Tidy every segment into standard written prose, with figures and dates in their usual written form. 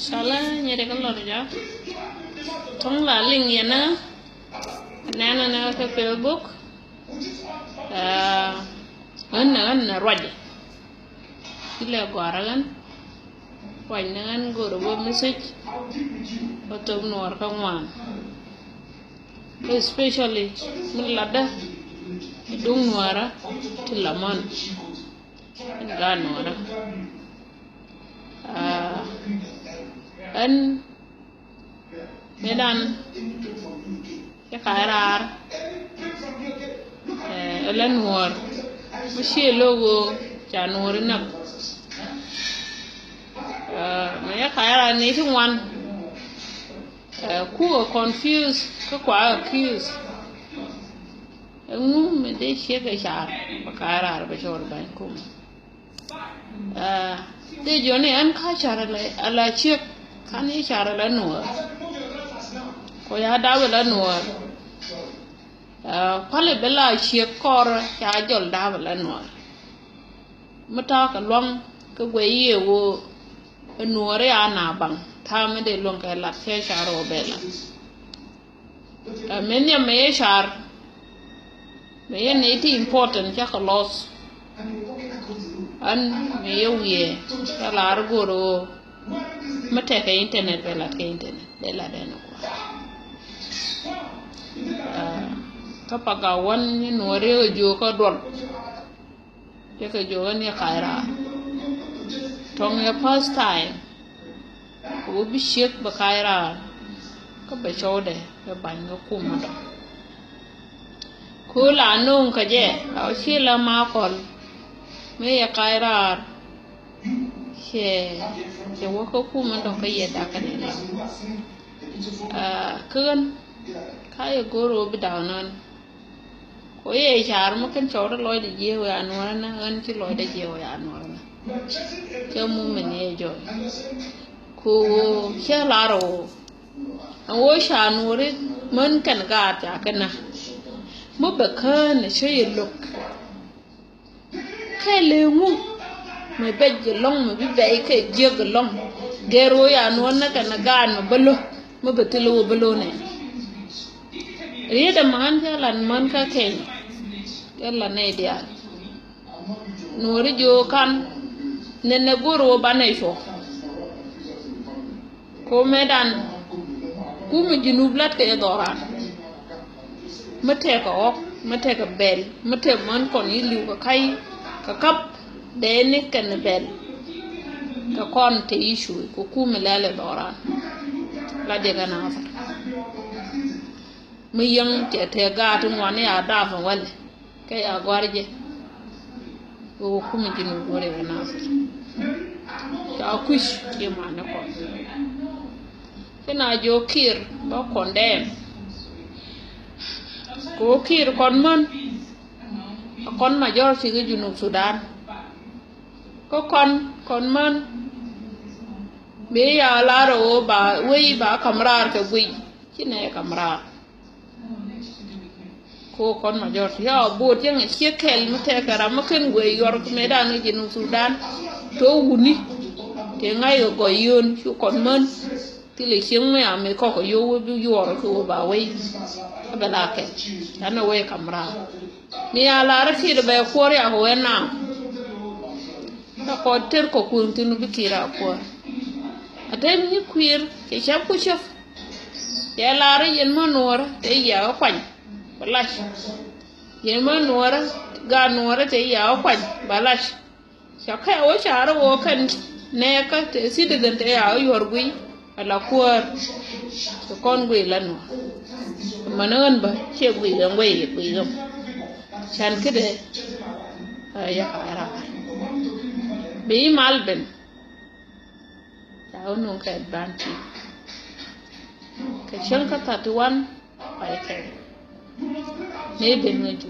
Sala nyere ka lor ja tong la ling yana nana na ka Facebook an roje ile goragan wanyan goro bo message otom nor ka ngwan especially min ladda dung nuara tilamon ga nuara an medan ya kairar elan nuar mushi logo januri nak me ya kairar ni tungwan ku confused ko kwa accused me de shega shar kairar ba shor ban kum de jone an ka shara ala chek kan yi shara la nuwa ko ya dawo la nuwa kwale bela shek kor ya jol dawo la nuwa mata ka long ka gwaye wo nuwa ya na bang ta me de long ka la she sharo bela men ya me shar me ya ne ti important ya ka loss an me yewiye ala argoro mate ka internet bela ka internet bela deno ko kapaga wan ni nore jo ko dol je ka jo ni khaira tong ya first time ko bi shek ba khaira ka ba chode ba ban ko kuma do ko la non ka je a shi la ma kol me ya khaira she wo ko kuma do ka yeda ka ne kun kai goro bi dawnan ko ye char mo kan chawda loy de je wa anwara na an ti loy de je wa anwara na ke mu me ne jo ko she laro wo sha nore man kan ga ta kana mo ba kan she lok kai le mu me bejje long me bi bay kai je ga long gero ya anwara na kana ga no balo mo ba tilo balo ne rieda man jalan man ka ken yalla ne dia nori jo kan nene goro banay fo ko medan kuma junublat ke doran mate ka bel mate man kon yilu ko kai ka kap de ne kan bel ka kon te ishu ko kuma lale doran la de gana fa mi yang te ga tun wani ya da fa wale kai a gwarje ko kuma jinu gore na ta kush ke mana ko kina jo kir ba kondem ko kir kon man kon major fi jinu Sudan ko kon man be ya laro ba wi ba kamrar ka gui kine kamrar ko kon major ya bot yang chekel mate kara maken we yor medan jinu Sudan to wuni te ngai go yon chu kon man ti le ching me ame ko yo bi yor ko ba we abela ke ana we kamra ni ala rafi de be ko ya ho na ta ko ter ko kun tinu bi kira ko atem ni kwir ke chap ku chef ya la re yen manor te ya kwan balash yema nuora ga nuora te ya kwan balash shaka o chara wo kan ne ka te citizen te ya yor gui ala kuar to kon gui lanu manan ba che gui gam chan kide ya kara be malben ta onu ka advantage ka shanka 31 ai kai ne ben ngaju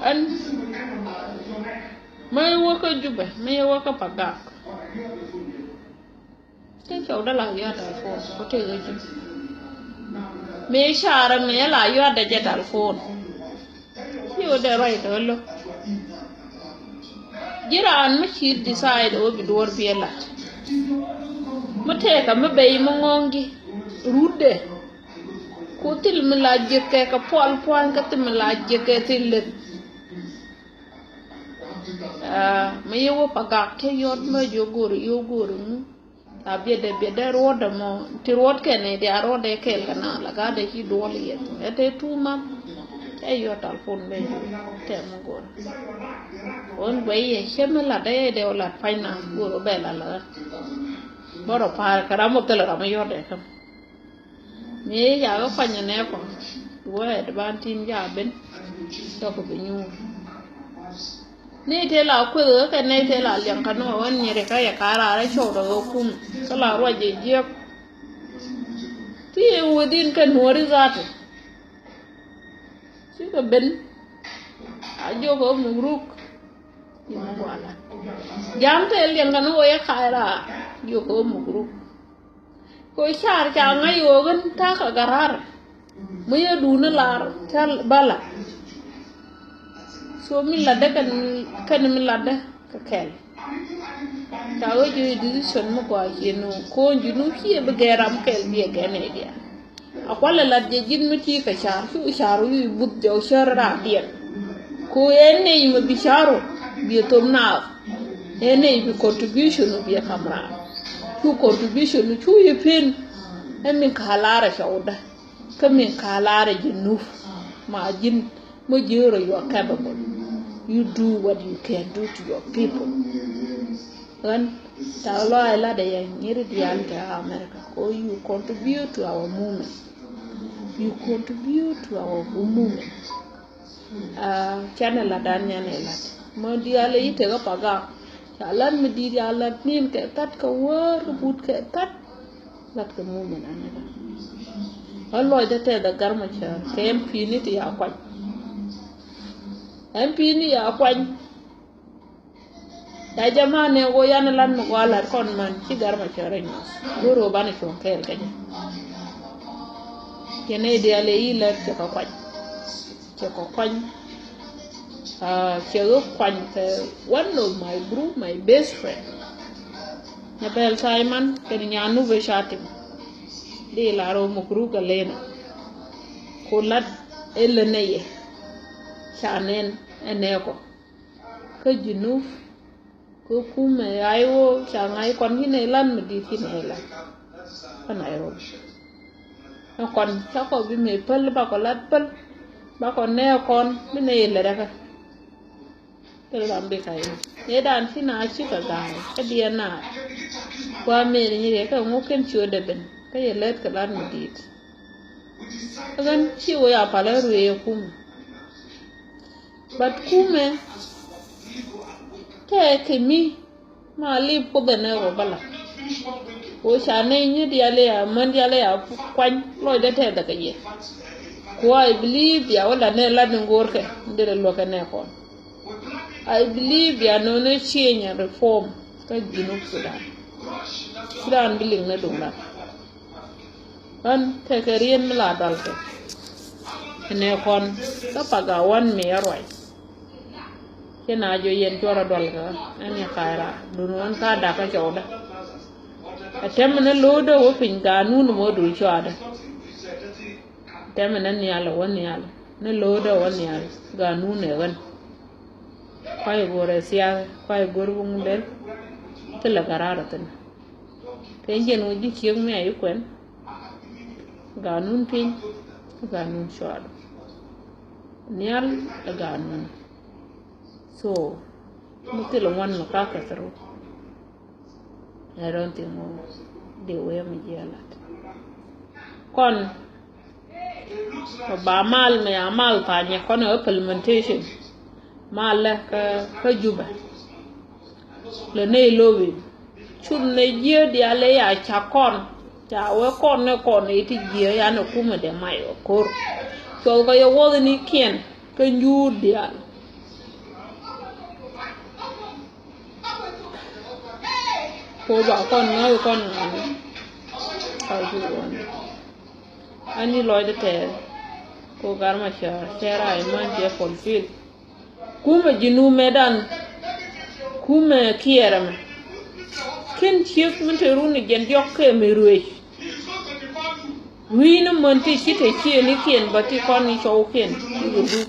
an mai waka juba mai waka paga cái chỗ đó là do telephone có thể gây chứ mấy sao ra mấy là do để cho telephone nhiều để rồi đó luôn jiran ma chi decide o bi dor biela mate ka ma bay mo ngongi rude ko til mi la jekke ka pol point ka til mi la jekke til ma yewo pagak ke yot ma jogor mu abede roda mo ti rod ke ne dia rode ke kana la ga de ki doli yet ete tuma e yo telefon be te mo gor on baye shemela de ola finance goro be la boro par karamo tele ramo yode kam me ya ga fanya ne ko wo e ban tin ja ben to ko binyu ne te la ko ka ne te la liang kanu wan ni re ka ya kara ra cho do kum kala ro je je ti within kan wori zato si ko ben ajo ko mu ruk ni mo wala jam te liang kanu ya kara yo ko mu ruk ko char cha ngayo gan ta ka garar mo ya du na lar tal bala so mi la de kan mi la de ka kel ta o ju decision mo ko yeno ko junu fi be geram kel bi gene dia akwala la je jin mi ti ka char su charu yu bud jo shara dia ko ene mi bi charo bi to na ene bi contribution bi kamra ku contribution ku ye pen min kalara shauda kamin kalara jinu ma jin mo jero you are capable. You do what you can do to your people. And talo ila de yiri diante America. Oh, you contribute to our movement. You contribute to our movement. Channel la dan nyane la. Mo diale ite ga paga. Jalan me di jalan nin ke tat ka war but ke tat lat ka movement anega. Allah de te da garma cha kem finiti ya kwaj. MP ni ya kwany da jamane go yana lan no wala kon man ci garma chore ni goro bana ko kel kanya kene de ale ila ci ko kwany ci go kwany one of my group my best friend na bel Simon ken nyanu be shatim de la ro mo group lena ko lat elneye chanen eneko ka junuf ko kume ayo changai kon hine lan medi hine la anayo kon cha ko bi me pel ba ko lat pel ba ko ne kon bi ne le daga tel lambe kai e dan sina chi ka ga ka dia na kwa me ni re ka ngoken chuo de ben ka ye let ka lan medi agan chi wo ya pala ruwe kume but kume te kimi ma li ko bene ro bala o shane ni diale ya man diale ya kwan lo de te daga ye ko I believe ya wala ne la ngor ke ndere lo ke ne ko I believe ya no ne change and reform ka ginu Sudan biling na dungla an te ke rien la dal ke ne kon ka paga wan me yaroi kena jo yen tora dol ga ani khaira dunon ka da ka joda atemne lodo wo pinga nunu mo du choda temne ni ala woni ala ne lodo woni ala ga nune wan kai gore sia kai gorbu ngel tela garara tan kenje no ji chieng me ayu kwen ga nun pin ga nun choda nial ga nun so mutilo one makaka through I don't think they were me jalat kon ba mal me amal pa nya kon implementation mal ka juba le ne lowi chun ne je di ale ya cha kon cha we kon ne kon iti je ya no kuma de mai kor so ga yo woni kien ka njur di al ko ba kon na kon ani loy de te ko garma shara man je fulfill kuma jinu medan kuma kiera me ken chief mun te runi gen jokke me ruwe wina monti chite chie ni kien bati koni chow kien gudu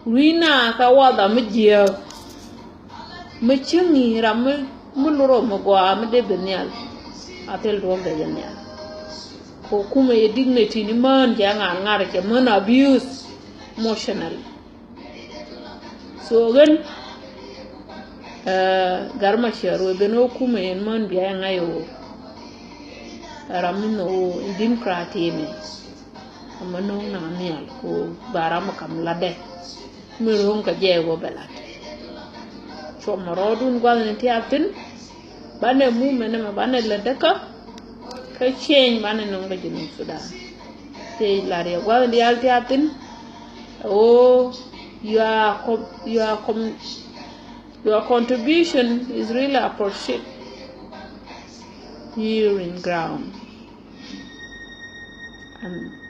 wina ka wada me jia me chingi ram muluro mo gwa me de benyal atel do be benyal ko kuma ye dignity ni man janga ngare ke man abuse emotionally so gen garma sharo beno kuma en man biya ngayo ramino democracy me amano na nial ko barama kam lade miron ka jego belat so marodun gwan ti atin bane mu mena ma bane ladaka ka change bane no ga jinu sudan te lare gwan di alti atin your contribution is really appreciated here in ground.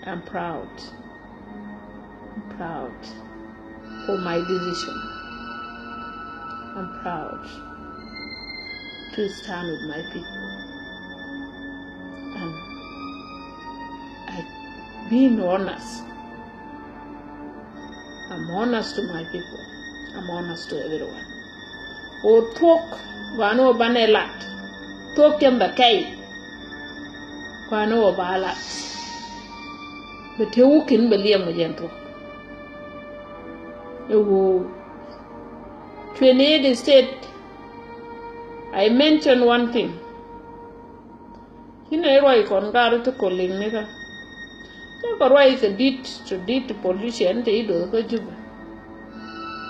I'm proud. I'm proud for my decision. I'm proud to stand with my people. And I've been honest. I'm honest to my people. I'm honest to everyone. Or talk, wano banelat. Talk yamba kai. Wano balat. But you can believe me, gentle. You 28 state. I mentioned one thing. You know, I can't go to calling nigga. You can write a deed to politician. They do go to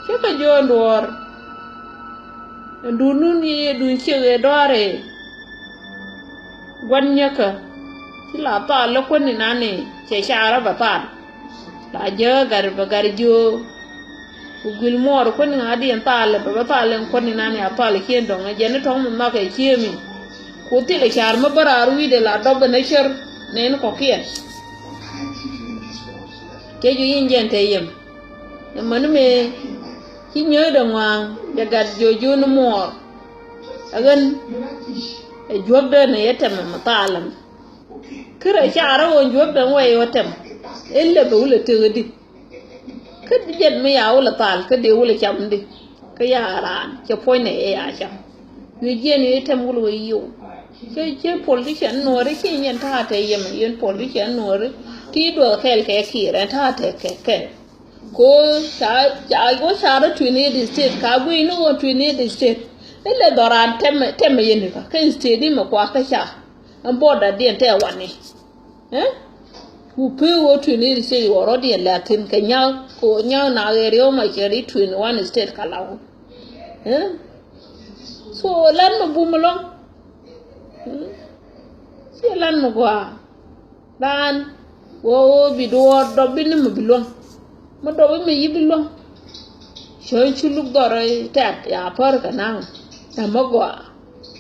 you can join the war. And do nuni do chill dore. One yaka. Sila ta lokon ni nani. Cheshara batan. La jagar bagarjo. Ugul mor kon ngadi entale babatale kon ni nani atale kiendo ngene tong mo ka chiemi. Kuti le char ma bararu ide la dobe na cher nen ko kien. Ke ju yinjente yem. Manu me ki nyoda ngwang jagat jojo no mor. Agan e jobbe ne yetem matalam. Kira chara won jobbe way wotem. Elle be wule tegedi. Kad jet me ya wala tal kad de wala chamdi ka yara ke poine e ya cha yu jeni item wala yo ke politician no re ke nyen ta ta yem yen politician no re ti do kel ke kire ta ta ke ko cha go shara twini di state ka go ino twini di state ele doran tem yen ka state di ma kwa ka cha an boda di te wani who pay what you need to say already in Latin Kenya, ko nya na area ma keri twin one state kalau. So lan mo bumulong. Si lan mo gwa. Dan wo bidor do bin mo bilong. Mo do me yibilong. Shoy chuluk dore tat ya par kanang. Na mo gwa.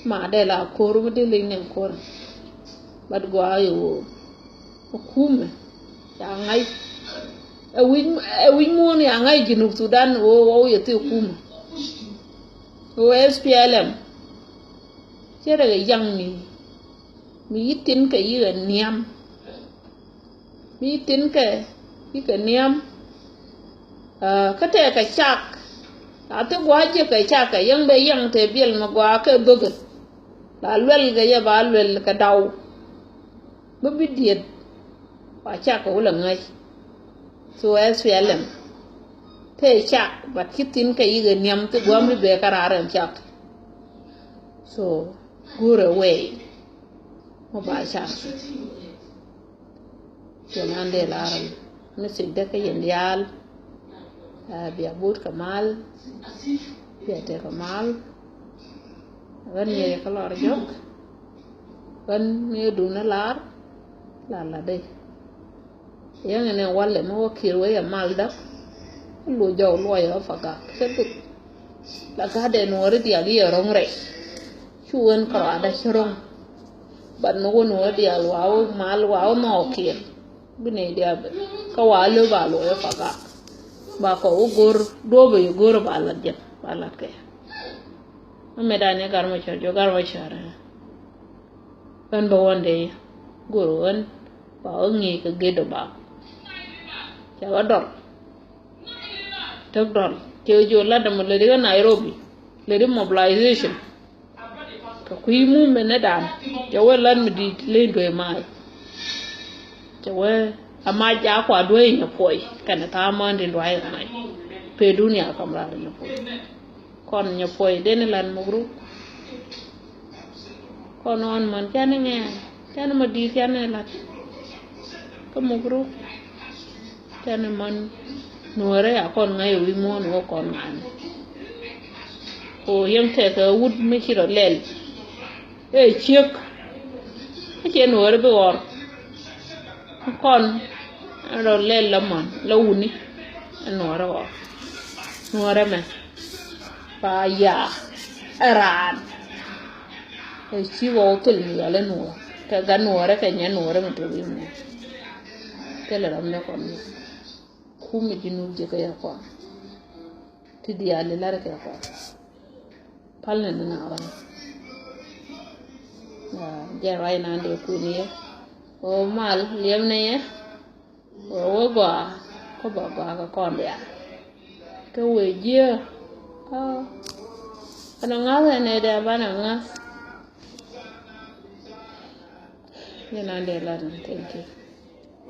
Ma de la koru de linen kor. Bad gwa yo. Kume ya ngai win mo ni ngai Junub Sudan wo yete kume o SPLM chere ga yang mi yitin ka yi niam mi yitin ka yi ka niam ka te ka chak ate gwa je ka chak yang be yang te biel ma gwa ka dogo la lwel ga ya ba lwel ka daw bo bidiet Wachaka wala ngai. So SPLM. Te chak but kitin ka yiga niam te gwamri be karara chak. So gure away. Mo ba chak. Janande laram. Nisig deka yendial. Biya bud kamal. Biya te kamal. Wan ye kalor jok. Wan me duna lar. La day. Yang ene wale mo kirwe ya malda lu jaw lo ya faga setu la gade no ri dia li rong re chuan ka ada chorong ban no no dia lo mal wa no kir bine dia ka wa lo ba lo ya faga ba ko gor do be gor ba la je ba la ke medane garma char jo garma char ban ba wonde guru an ba ngi ka gedo ba cha wa dor tok dor jo la dam le ga Nairobi le mobilization ka kuy mu mena dan ja welan mi di le do mai ja we ama ja kwa do nya poi kana ta ma ndi do ay mai pe dunia kamra nya poi kon nya poi den lan mo gru kon on man jane nge jane ma di jane la ko mo gru jane man nuore ya kon ngai wi mo no kon man o yem te ka wud mi chiro lel chiek che nuore be or kon ro lel la man la wuni nuore or nuore me pa ya aran chi wo tul mi la nuore ka ga nuore ka nya nuore mi to wi mo kele ram ne kon mi jinu je ka ya kwa ti dia le la ka kwa pal ne na wa ya je rai na de ku ni o mal liem ne ye o wo gwa ko ba ba ka kon ya ke we je ana nga ne de ba na nga ne na de la thank you